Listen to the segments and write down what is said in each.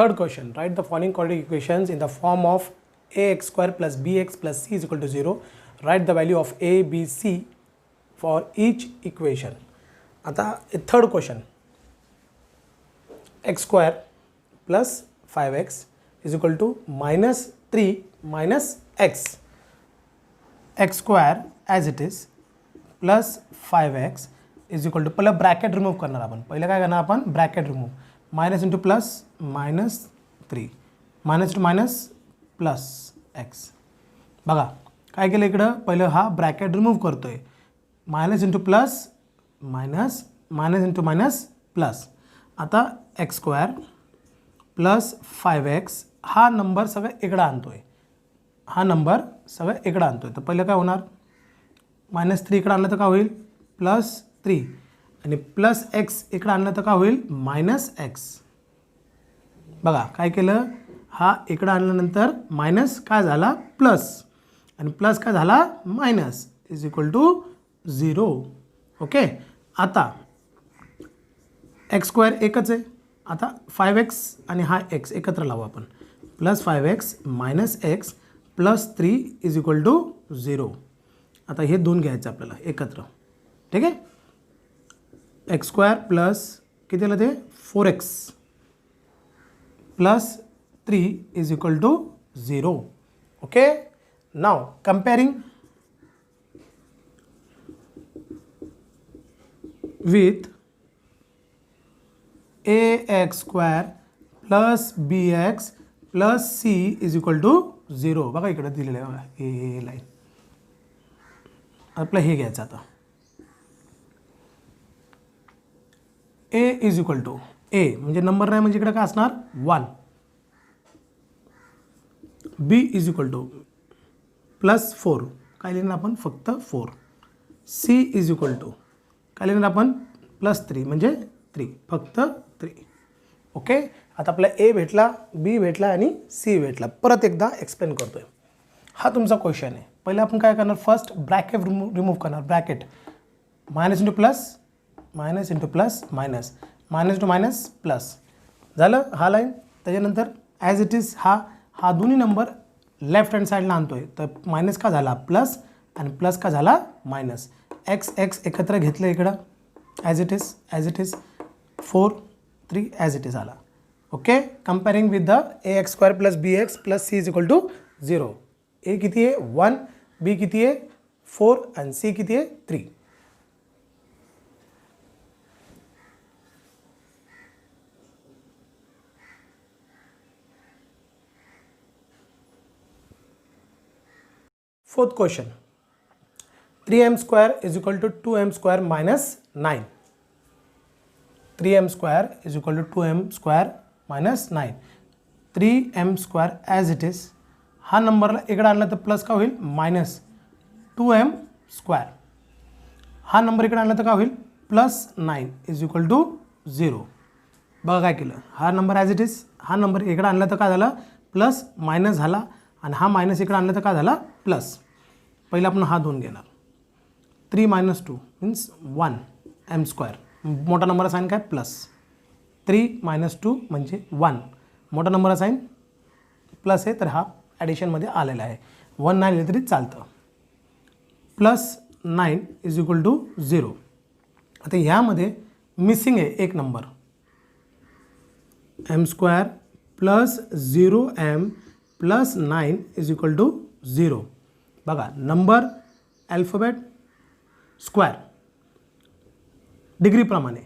Third question, write the following quadratic equations in the form of ax square plus bx plus c is equal to 0. Write the value of a, b, c for each equation. आता third question, x square plus 5x is equal to minus 3 minus x. x square as it is plus 5x is equal to, पहिला bracket remove करणार आपण. पहिलं काय करणार आपण, bracket remove. Minus into plus minus 3 minus two minus plus x. बघा काय केलं इकडं, पहिलं हा ब्रॅकेट रिमूव्ह करतोय. Minus into plus minus minus into minus plus. आता एक्स स्क्वेअर प्लस 5x हा नंबर सगळं इकडं आणतोय. हा नंबर सगळं इकडं आणतोय. तर पहिलं काय होणार, मायनस 3 इकडं आणलं तर काय होईल, प्लस 3 आणि प्लस एक्स इकडं आणलं तर काय होईल, मायनस एक्स. बघा काय केलं, हा इकडं आणल्यानंतर मायनस काय झाला प्लस आणि प्लस काय झाला minus is equal to 0. Okay. आता एक्स स्क्वेअर एकच आहे. आता 5x आणि हा x एकत्र लावू आपण. Plus 5x minus X plus 3 is equal to 0. आता हे दोन घ्यायचं आपल्याला एकत्र. ठीक आहे. एक्स स्क्वेअर प्लस किती आलं ते 4x plus 3 is equal to 0. Okay. नाव comparing with ax square plus bx plus c is equal to 0. बघा इकडे दिलेलं आहे, बघा हे लाईन. आपलं हे घ्यायचं आता. a is equal to a म्हणजे नंबर नाही, म्हणजे इकडे काय असणार 1. b is equal to plus 4 काय लिहिणार आपण, फक्त 4. c इज इक्वल टू काय लिहिणार आपण, प्लस 3 म्हणजे 3, फक्त 3. ओके. आता आपला ए भेटला, बी भेटला आणि सी भेटला. परत एकदा एक्सप्लेन करतोय. हा तुमचा क्वेश्चन आहे. पहिला आपण काय करणार, फर्स्ट ब्रॅकेट रिमूव्ह करणार. Bracket minus into plus minus into plus minus minus two minus plus झालं हा लाईन. त्याच्यानंतर ॲज इट इज हा दोन्ही नंबर लेफ्ट हँड साईडला आणतोय. तर मायनस का झाला प्लस आणि प्लस का झाला मायनस. एक्स एकत्र घेतलं इकडं as it is 4 3 as it is आला. Okay. Comparing with the a x square plus b x plus c is equal to 0. A किती आहे 1, बी किती आहे 4 आणि सी किती आहे 3. Fourth question, 3m square is equal to 2m square minus 9. 3m square is equal to 2m square minus 9. 3m square as it is. हा नंबरला इकडे आणला तर प्लस का होईल मायनस 2m square. हा नंबर इकडे आणला तर का होईल प्लस 9 इज इक्वल टू 0. बघा काय केलं, हा नंबर ॲज इट इज. हा नंबर इकडे आणला तर काय झाला प्लस मायनस झाला आणि हा मायनस इकडे आणला तर काय झाला प्लस. पहिला आपण हा दोन घेणार. 3 minus 2 means 1 m square. मोठा नंबर साईन काय प्लस. 3 minus 2 म्हणजे 1. मोठा नंबर साईन प्लस आहे तर हा ॲडिशनमध्ये आलेला आहे. 1 नाही लिहिलं तरी चालतं. Plus 9 is equal to 0. आता ह्यामध्ये मिसिंग आहे एक number. m square plus 0m plus 9 is equal to 0. बघा नंबर अल्फाबेट स्क्वेअर डिग्रीप्रमाणे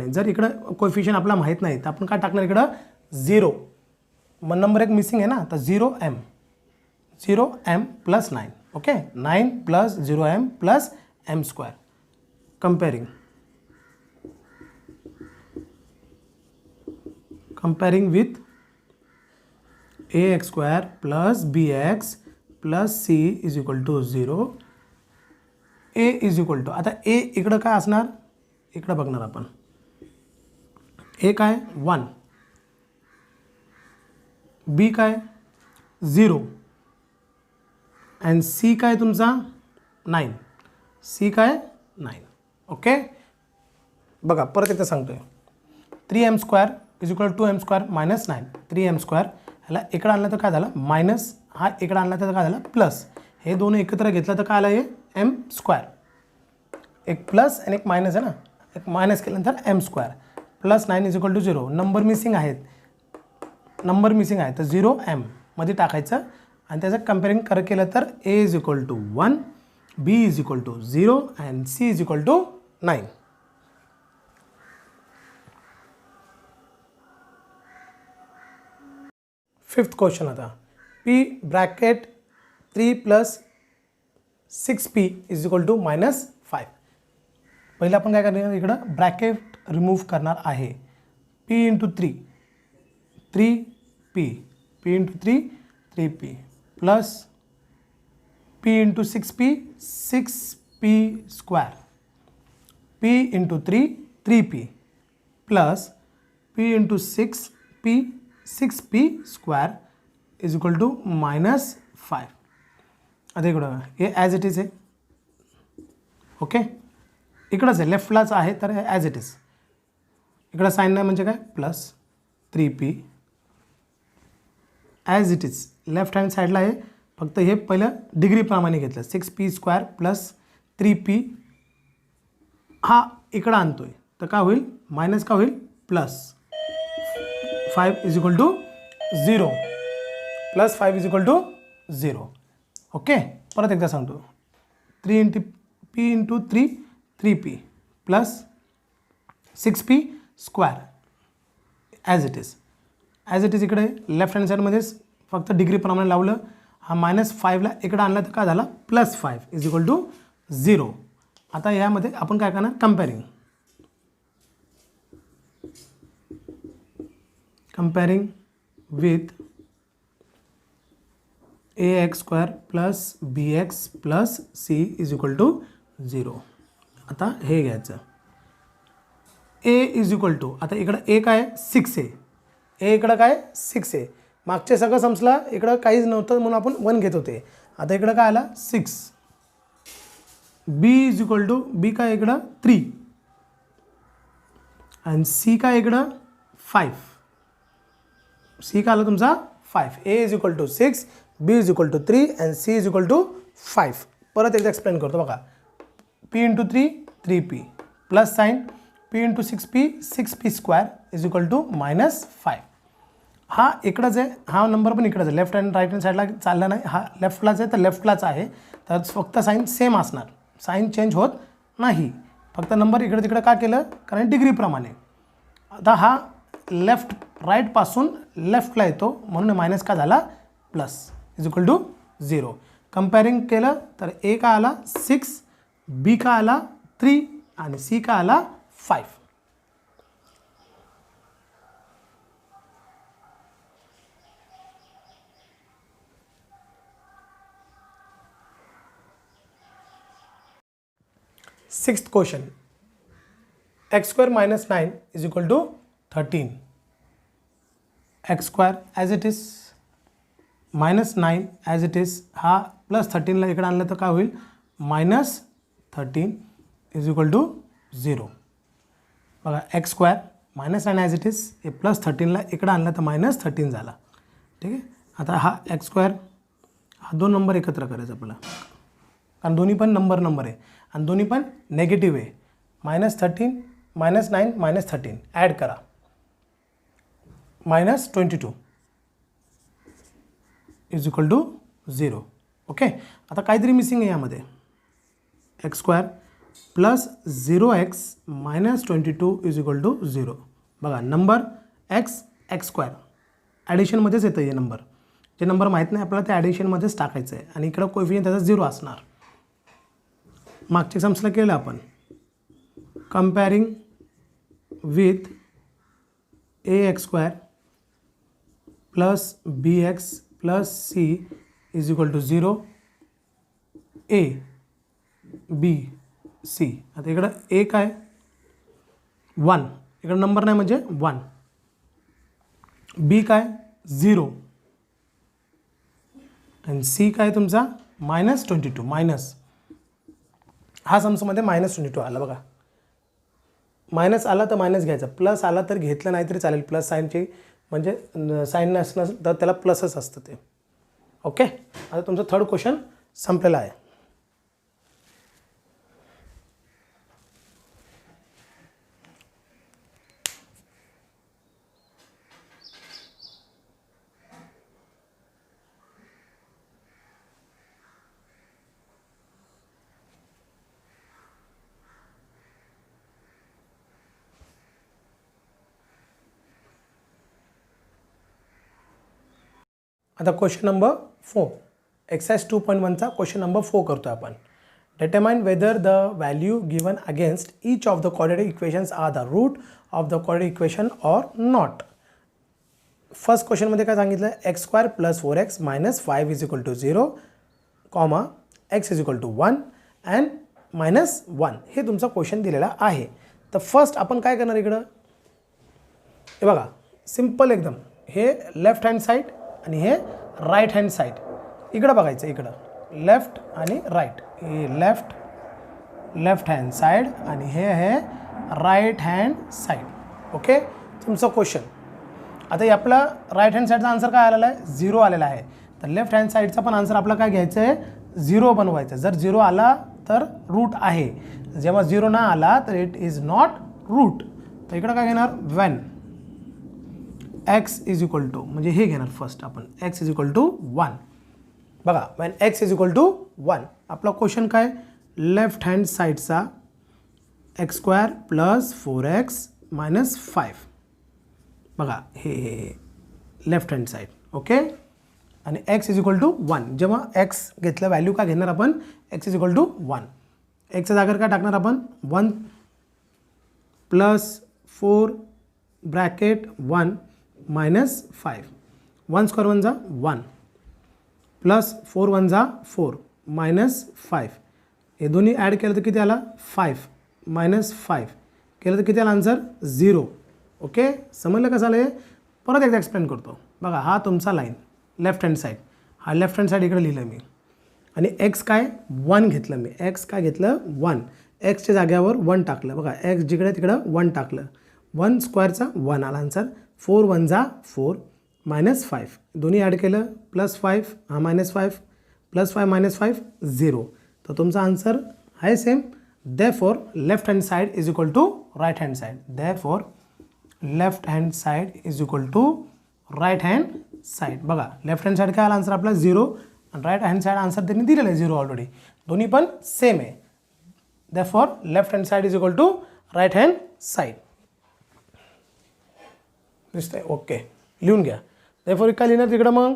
जर इकडं कोएफिशियंट आपला माहीत नाही तर आपण काय टाकणार इकडं 0. मग नंबर एक मिसिंग आहे ना, तर 0m plus 9. Okay. 9 plus 0m plus m square. Comparing with ax square plus bx plus c is equal to 0. A is equal to, आता ए इकडं काय असणार, इकडं बघणार आपण. ए काय 1, बी काय 0 अँड सी काय तुमचा 9. सी काय 9. ओके. बघा परत एकदा सांगतोय. 3m square is equal to M square minus 9 3m² ह्याला इकडे आणलं तर काय झालं मायनस, हा इकडे आणला तर काय झालं प्लस, हे दोन एकत्र घेतलं तर काय आलं हे m², एक प्लस आणि एक मायनस आहे ना, एक मायनस केल्यानंतर m² plus 9 is equal to 0. Number missing आहे तर 0m मध्ये टाकायचं आणि त्याचं कंपेअरिंग केलं तर a is equal to 1, b is equal to 0 and c is equal to 9. Fifth question आता p bracket 3 plus 6p is equal to minus 5. पहिलं आपण काय करणार, इकडं ब्रॅकेट रिमूव्ह करणार आहे. p into 3p p into 3p plus p into 6p 6p² p into 3p plus p into 6p 6p² is equal to minus 5. आता इकडं हे ॲज इट इज आहे. ओके, इकडंच आहे, लेफ्टलाच आहे तर ॲज इट इज. इकडं साईन नाही म्हणजे काय plus 3p as it is. Left hand साईडला आहे, फक्त हे पहिलं डिग्रीप्रमाणे घेतलं. 6p² प्लस 3p हा इकडं आणतोय तर काय होईल मायनस, का होईल plus 5 is equal to 0 plus 5 is equal to 0. Okay, परत एकदा सांगतो. 3p into 3p plus 6p² as it is. As it is इकडे लेफ्ट हँड साईडमध्येच फक्त डिग्रीप्रमाणे लावलं. हा मायनस 5ला इकडे आणला तर काय झाला प्लस 5 इज इक्वल टू 0. आता यामध्ये आपण काय करणार comparing with ax² plus bx plus c is equal to 0. आता हे घ्यायचं a इज इक्वल टू, आता इकडं a काय 6 आहे, a इकडं काय 6 आहे. मागचे सगळं समजला, इकडं काहीच नव्हतं म्हणून आपण 1 घेत होते. आता इकडं काय आला 6. b is equal to, b काय इकडं 3 आणि c काय इकडं 5. c काय आला तुमचा 5. a is equal to 6, b is equal to 3 and c is equal to 5. परत एकदा एक्सप्लेन करतो बघा. p into 3p plus sign p into 6p is equal to minus 5. हा इकडंच आहे, हा नंबर पण इकडंच आहे. लेफ्ट हँड राईट हँड साईडला चालला नाही, हा लेफ्टलाच आहे तर लेफ्टलाच आहे, तर फक्त साईन सेम असणार, साईन चेंज होत नाही. फक्त नंबर इकडे तिकडे का केलं, कारण डिग्रीप्रमाणे. आता हा लेफ्ट राईटपासून लेफ्टला येतो म्हणून मायनस का झाला प्लस इज इक्वल टू 0. कंपेअरिंग केलं तर a का आला 6, b का आला 3 आणि c का आला 5. Sixth question, x² minus 9 is equal to 13. x² as it is minus 9 as it is. हा प्लस 13ला इकडे आणलं तर काय होईल मायनस 13 इज इक्वल टू 0. बघा x² minus 9 as it is, हे प्लस 13ला इकडे आणलं तर मायनस 13 झाला. ठीक आहे, आता हा x² हा दोन नंबर एकत्र करायचा आपला, कारण दोन्ही पण नंबर आहे आणि दोन्ही पण नेगेटिव्ह आहे. मायनस 13 मायनस 9 मायनस 13 ॲड करा minus 22 is equal to 0. Okay, आता काहीतरी मिसिंग आहे यामध्ये. x² plus 0x minus 22 is equal to 0. बघा नंबर x² ॲडिशनमध्येच येतं हे नंबर. जे नंबर माहीत नाही आपल्याला ते ॲडिशनमध्येच टाकायचं आहे आणि इकडं कोएफिशियंट त्याचा 0 असणार. मागच्या एक्झाम्सला केलं आपण. Comparing with ax² plus bx plus c is equal to 0 a b c. आता इकडं a काय 1, इकडं नंबर नाही म्हणजे 1. b काय 0 आणि c काय तुमचा मायनस 22. मायनस हा समसमध्ये मायनस 22 आला बघा. मायनस आला तर मायनस घ्यायचा, प्लस आला तर घेतलं नाही तरी चालेल, प्लस साईनची म्हणजे साईन नसलं तर त्याला प्लसच असतं ते. ओके, आता तुमचं थर्ड क्वेश्चन संपलेला आहे. आता क्वेश्चन नंबर 4 एक्सरसाइज 2.1चा क्वेश्चन नंबर 4 करतो आपण. Determine whether the value given against each of the quadratic equations are the root of the quadratic equation or not. First क्वेश्चनमध्ये काय सांगितलं, x square plus 4x minus 5 is equal to 0 comma x is equal to 1 and minus 1 हे तुमचा question दिलेला आहे. तर first आपण काय करणार इकडं, हे बघा सिम्पल एकदम, हे लेफ्ट हँड साईड आणि हे राईट हँड साईड. इकडं बघायचं, इकडं लेफ्ट आणि राईट, हे लेफ्ट हँड साईड आणि हे आहे राईट हँड साईड. ओके, तुमचं क्वेश्चन आता आपला राईट हँड साईडचा आन्सर काय आलेला आहे, 0 आलेला आहे. तर लेफ्ट हँड साईडचा पण आन्सर आपला काय घ्यायचं आहे, 0 बनवायचं. जर 0 आला तर रूट आहे, जेव्हा 0 ना आला तर इट इज नॉट रूट. तर इकडं काय घेणार, when x is equal to, म्हणजे हे घेणार फर्स्ट आपण, x इज इक्वल टू 1. बघा when x is equal to 1, आपला क्वेश्चन काय, लेफ्ट हँड साईडचा X square plus 4x minus 5. बघा हे लेफ्ट हँड साईड. ओके, आणि x इज इक्वल टू 1. जेव्हा x घेतलं व्हॅल्यू काय घेणार आपण, x इज इक्वल टू 1. एक्सच्या जागेवर काय टाकणार आपण, 1 प्लस 4 ब्रॅकेट 1 मायनस 5. 1 स्क्वेअर 1 जा 1 प्लस 4 1 जा 4 मायनस 5. हे दोन्ही ॲड केलं तर किती आला, 5 मायनस 5 केलं तर किती आला आन्सर, 0. ओके, समजलं कसं आलं, परत एकदा एक्सप्लेन करतो. बघा हा तुमचा लाईन लेफ्ट हँड साईड, हा लेफ्ट हँड साईड इकडे लिहिलं मी, आणि एक्स काय 1 घेतलं मी, एक्स काय घेतलं 1, एक्सच्या जाग्यावर 1 टाकलं. बघा एक्स जिकडे तिकडं 1 टाकलं, 1 स्क्वेअरचा 1 आला आन्सर. 4 1 जा 4 मायनस 5, दोन्ही ॲड केलं प्लस 5, हा मायनस 5 प्लस 5 मायनस 5 0. तर तुमचा आन्सर आहे same. Therefore left hand side is equal to right hand side. Therefore left hand side is equal to right hand side. बघा लेफ्ट हँड साईड काय आला answer आपला 0, आणि राईट हँड साईड आन्सर त्यांनी दिलेलं आहे 0 ऑलरेडी, दोन्ही पण सेम आहे. Therefore left hand side is equal to right hand side. दिसतंय, ओके, लिहून घ्या. देअरफॉर काय लिहिणार तिकडं मग,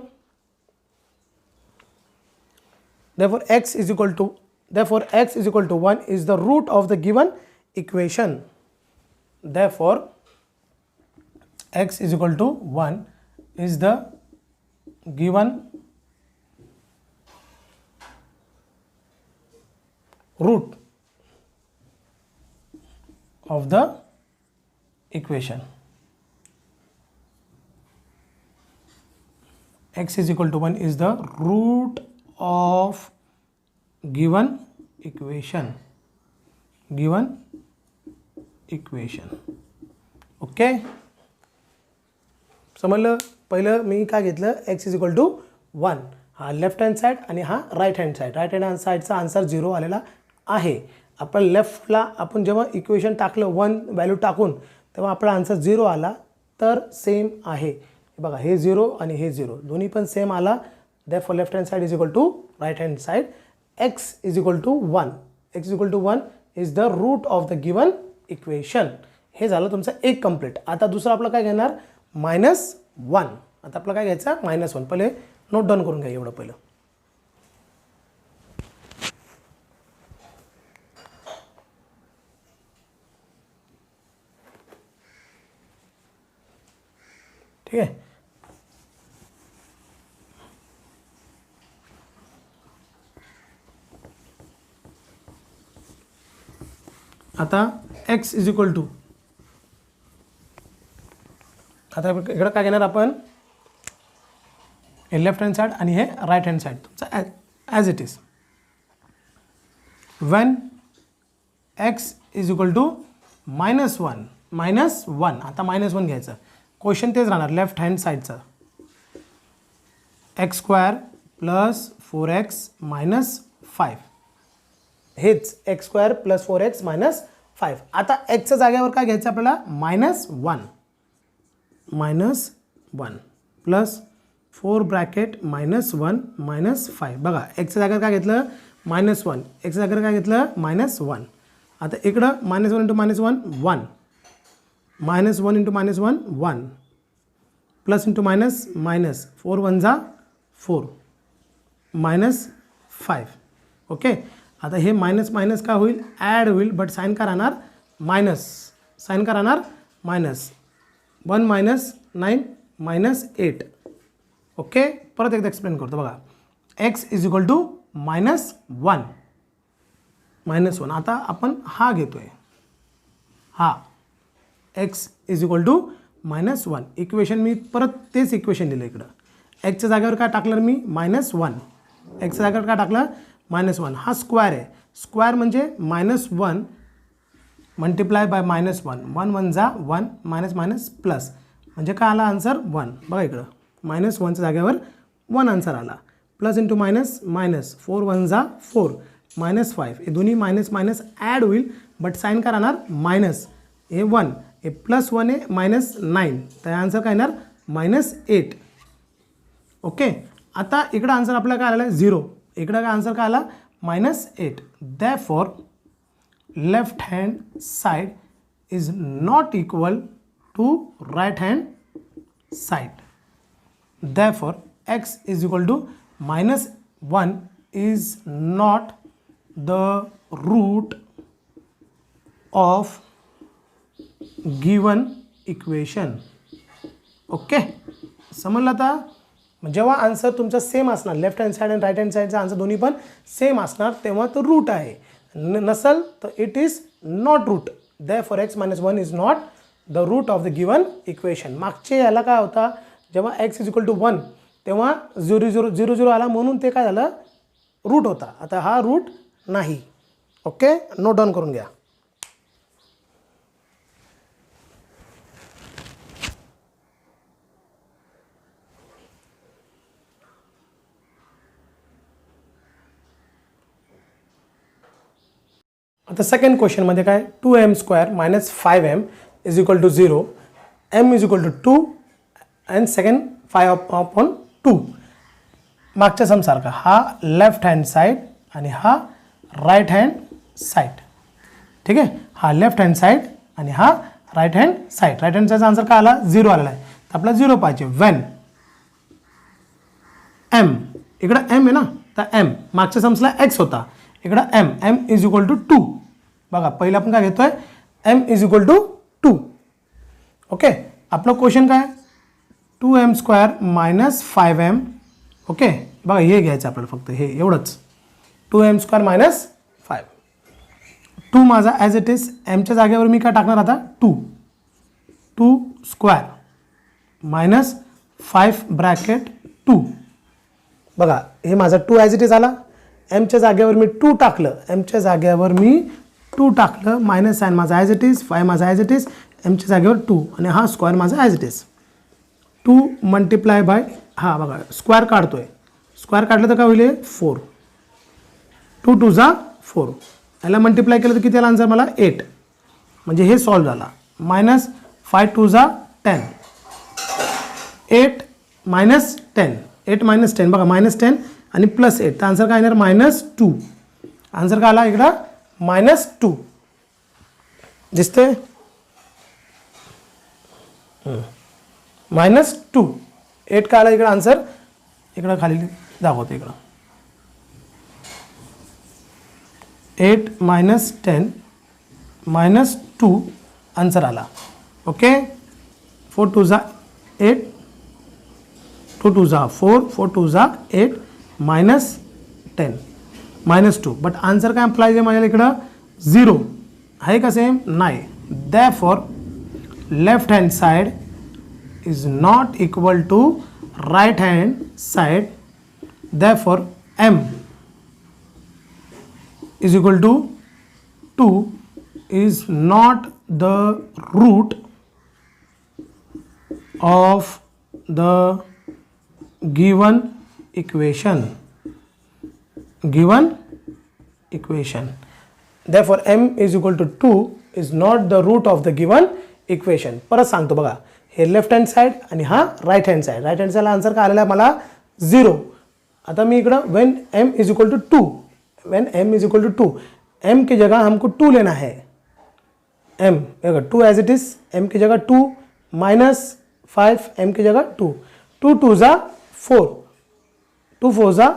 therefore x is equal to, therefore x is equal to 1 is the root of the given equation. Therefore x is equal to 1 is the given root of the equation. x is equal to 1 is the root of given equation. Okay, समजलं. पहिलं मी काय घेतलं, x is equal to 1, हा left hand side आणि हा right hand side. Right hand साईडचा answer 0 आलेला आहे. आपण लेफ्टला आपण जेव्हा इक्वेशन टाकलं 1 व्हॅल्यू टाकून, तेव्हा आपला आन्सर 0 आला, तर सेम आहे. बघा हे 0 आणि हे 0 दोन्ही पण सेम आला. Therefore left hand side is equal to right hand side. x is equal to 1, x is equal to 1 is the root of the given equation. हे झालं तुमचं एक कंप्लीट. आता दुसरं आपलं काय घेणार, -1. आता आपलं काय घ्यायचं, -1. पहिले नोट डाऊन करून घ्या एवढं पहिलं. ठीक आहे. आता x इज इक्वल टू, आता इकडं काय घेणार आपण, हे लेफ्ट हँड साईड आणि हे राईट हँड साईड तुमचा as it is. When x is equal to -1 आता -1 घ्यायचं. क्वेश्चन तेच राहणार लेफ्ट हँड साईडचं. x² + 4x - 5 हेच x² + 4x - 5. आता xच्या जागेवर काय घ्यायचं आपल्याला -1 प्लस 4 ब्रॅकेट -1 - 5. बघा xच्या जागेवर काय घेतलं -1, xच्या जागेवर काय घेतलं -1. आता इकडं -1 × -1 1, -1 × -1 1, plus into minus minus 4 × 1 = 4 -5. Okay. आता हे मायनस मायनस काय होईल ॲड होईल, बट साईन का राहणार मायनस. साईन का राहणार मायनस. 1 - 9 -8. ओके. परत एकदा एक्सप्लेन करतो बघा. x = -1. आता आपण हा घेतोय, हा x = -1. इक्वेशन मी परत तेच इक्वेशन दिलं इकडं. एक्सच्या जागेवर काय टाकलं मी -1. एक्सच्या जागेवर काय टाकलं -1. हा स्क्वेअर आहे. स्क्वेअर म्हणजे -1 मल्टिप्लाय बाय -1. 1 × 1 = 1 मायनस प्लस म्हणजे काय आला आन्सर 1. बघा इकडं -1च्या जागेवर 1 आन्सर आला. Plus into minus minus 4 × 1 = 4 -5. हे दोन्ही मायनस मायनस ॲड होईल, बट साईन काय राहणार मायनस. हे 1 हे +1 आहे -9, तर आन्सर काय येणार -8. ओके. आता इकडं आन्सर आपल्याला काय आलं आहे 0. इकडं काय आन्सर काय आला -8. Therefore left hand side is not equal to right hand side. Therefore x = -1 is not the root of given equation. Okay. समजलं आता. जेव्हा आन्सर तुमचा सेम असणार, लेफ्ट हँड साईड आणि राईट हँड साईडचा आन्सर दोन्ही पण सेम असणार, तेव्हा तो रूट आहे. नसल तर it is not root. Therefore x - 1 is not the root of the given equation. मागचे याला काय होता, जेव्हा x = 1 तेव्हा 0 0 0 0 आला, म्हणून ते काय झालं रूट होता. आता हा रूट नाही. ओके. नोट डाऊन करून घ्या. आता सेकंड क्वेश्चनमध्ये काय 2m² - 5m = 0, m = 2 and second 5/2. मागच्या समसारखा हा लेफ्ट हँड साईड आणि हा राईट हँड साईड. ठीक आहे. हा लेफ्ट हँड साईड आणि हा right hand side. Right hand साईडचा आन्सर काय आला 0 आलेला आहे, तर आपला 0 पाहिजे. व्हेन m इकडं m आहे ना, तर m मागच्या समसला x होता, इकडं m = 2. बघा पहिला आपण काय घेतोय m = 2. ओके. आपलं क्वेश्चन काय 2m² - 5m. ओके. बघा हे घ्यायचं आपल्याला, फक्त हे एवढंच 2m² - 5. 2 माझा ॲज इट इज, mच्या जागेवर मी काय टाकणार आता 2 स्क्वेअर मायनस 5 ब्रॅकेट 2. बघा हे माझा 2 ॲज इट इज आला. mच्या जागेवर मी 2 टाकलं, mच्या जागेवर मी 2 टाकलं, मायनस साईन माझा ॲज इट इज, 5 माझा ॲज इट इज, mच्या जागेवर 2 आणि हा स्क्वेअर माझा as it is. 2 multiply by हा बघा स्क्वेअर काढतोय, स्क्वेअर काढलं तर काय होईल 4. 2 × 2 = 4. याला मल्टिप्लाय केलं तर किती आला आन्सर मला 8. म्हणजे हे सॉल्व झाला. मायनस 5 × 2 = 10. 8 - 10. 8 - 10 बघा -10 आणि +8, तर आन्सर काय येणार -2. आन्सर काय आला इकडं -2 दिसते. -2. 8 काय आला इकडं आन्सर, इकडं खाली दाखवतो इकडं 8 - 10 -2 आन्सर आला. ओके. 4 × 2 = 8, 2 × 2 = 4, 4 × 2 = 8 -10 -2. बट आन्सर काय अप्लाय आहे माझ्या इकडं 0 आहे का सेम नाही. Therefore left hand side is not equal to right hand side. Therefore m is equal to 2 is not the root of the given equation. Therefore m is equal to 2 is not the root of the given equation. परत सांगतो बघा, हे left hand side आणि हा right hand side. Right hand साइडला answer काय आलेला आहे मला 0. आता मी इकडं when m is equal to 2, when m is equal to 2, m की जगह हमको 2 लेना है. m अगर 2 एज इट इज, m की जगह 2 माइनस 5, m की जगह 2, 2 2 जा 4, 2 4 जा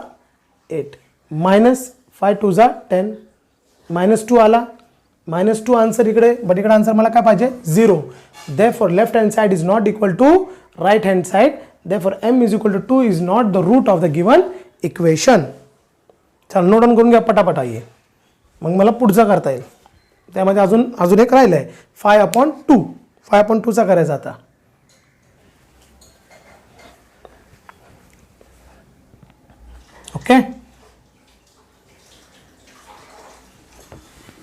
8, माइनस 5 2 जा 10, माइनस 2 आला, माइनस 2 आन्सर इकडे, बट इकडे आन्सर मला काय पाहिजे 0. Therefore left hand side is not equal to right hand side. Therefore m is equal to 2 is not the root of the given equation. चल नोट डाऊन करून घ्या पटापटा, ये मग मला पुढचा करता येईल. त्यामध्ये अजून एक राहिलं आहे 5/2. 5/2 चा करायचा आता. ओके,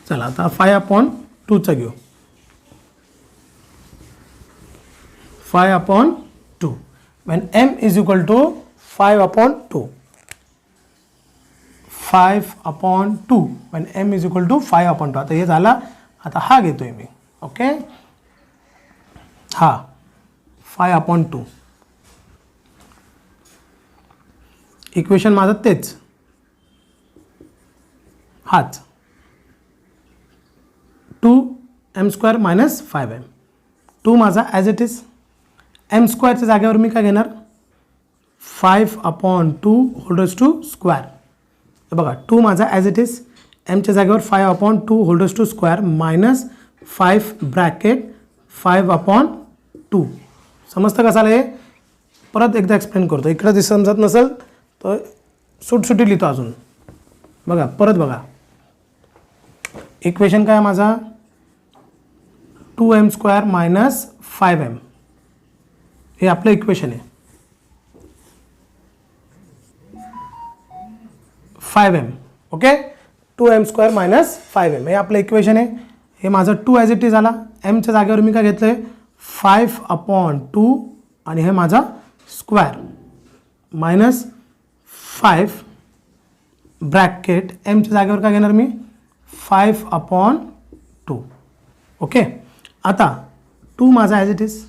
चला आता 5/2 चा घेऊ. 5/2 when m is equal to 5/2. 5/2 when m is equal to 5/2. आता हे झाला. आता हा घेतोय मी. ओके, हा 5/2 इक्वेशन माझं तेच, हाच 2m² मायनस 5m. 2 माझा ॲज इट इज, m² च्या जागेवर मी काय घेणार 5/2 होल रेज टू स्क्वेअर. बघा 2 माझा ॲज इट इज, m च्या जागेवर 5/2 whole raise to square minus 5 bracket 5/2. समजतं कसं आहे? परत एकदा एक्सप्लेन करतो. इकडं दिसत समजत नसेल तर सुटसुटी लिहितो अजून. बघा परत बघा, इक्वेशन काय माझा 2m² मायनस 5m. हे आपलं इक्वेशन आहे. 5m. Okay, 2m² minus 5m हे आपलं इक्वेशन आहे. हे माझं 2 ॲज इट इज आला. m च्या जागेवर मी काय घेतलं आहे 5/2 आणि हे माझा स्क्वेअर मायनस 5 ब्रॅकेट m च्या जागेवर काय घेणार मी 5/2. ओके, आता 2 माझा as it is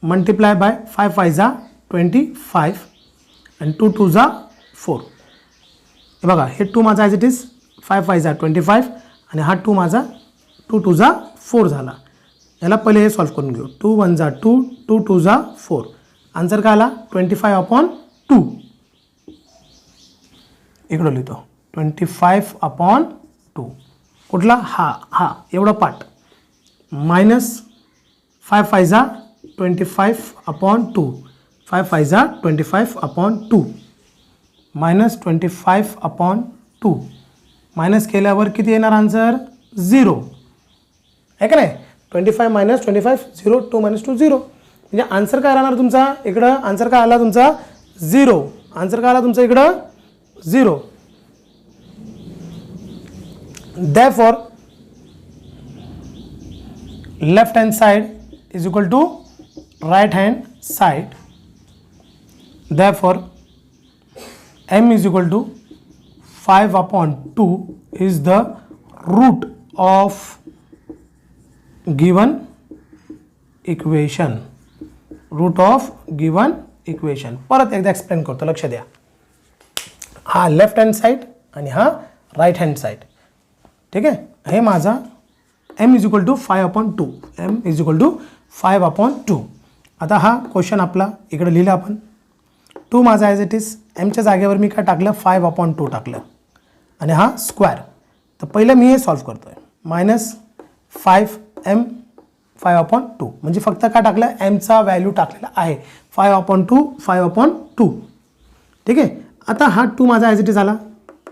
multiply by 5 5 जा 25 आणि 2 2 जा 4. हे बघा, हे 2 माझा ॲज इट इज 5 5 जा 25 आणि हा 2 माझा 2 2 जा 4 झाला. याला पहिले हे सॉल्व करून घेऊ. 2 1 जा 2, 2 2 जा 4. आन्सर काय आला 25/2. इकडं लिहितो 25/2. कुठला हा एवढा पार्ट मायनस 5 5 जा 25/2, 5 5 जा 25/2 मायनस 25/2. मायनस केल्यावर किती येणार आन्सर 0 आहे का नाही. 25 मायनस 25 0, 2 मायनस 2 0. म्हणजे आन्सर काय राहणार तुमचा इकडं, आन्सर काय आला तुमचा 0. आन्सर काय आला तुमचा इकडं 0. Therefore left hand side is equal to right hand side. Therefore m is equal to 5/2 is the root of given equation. Root of given equation. परत एकदा एक्सप्लेन करतो, लक्ष द्या. हा लेफ्ट हँड साइड आणि हा राइट हँड साइड. ठीक आहे, हे माझा m is equal to 5/2. m is equal to 5/2. आता हा क्वेश्चन आपला इकडे लिहिला आपण. 2 माझा ॲज इट इज, m च्या जागेवर मी काय टाकलं 5/2 टाकलं आणि हा स्क्वेअर. तर पहिलं मी हे सॉल्व करतोय. मायनस 5m 5/2 म्हणजे फक्त काय टाकलं m चा व्हॅल्यू टाकलेला आहे 5/2. ठीक आहे, आता हा 2 माझा ॲज इट इज आला.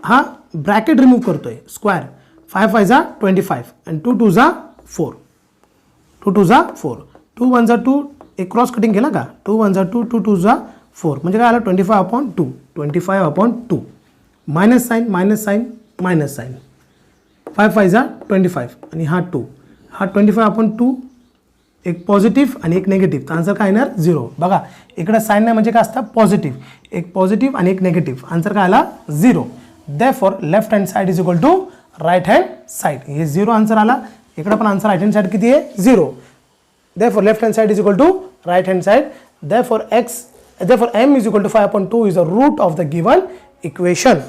हा ब्रॅकेट रिमूव्ह करतोय स्क्वेअर. 5 5 जा 25 आणि 2 2 जा 4, 2 2 जा 4, 2 1 जा 2. एक क्रॉस कटिंग केला का 2 1 जा 2, 2 2 जा 4 म्हणजे काय आलं 25/2. 25/2 minus sign minus sign minus sign 5 5 जा 25 आणि हा 2, हा 25 आपण 2 एक पॉझिटिव्ह आणि एक नेगेटिव्ह, तर आन्सर काय येणार 0. बघा इकडे साईन नाही म्हणजे काय असतं पॉझिटिव्ह, एक पॉझिटिव्ह आणि एक नेगेटिव्ह, आन्सर काय आला 0. Therefore left hand side is equal to right hand side, हे 0 आन्सर आला. इकडे पण आन्सर राईट हँड साईड किती आहे 0. Therefore left hand side is equal to right hand side. Therefore m is equal to 5/2 is the root of the given equation.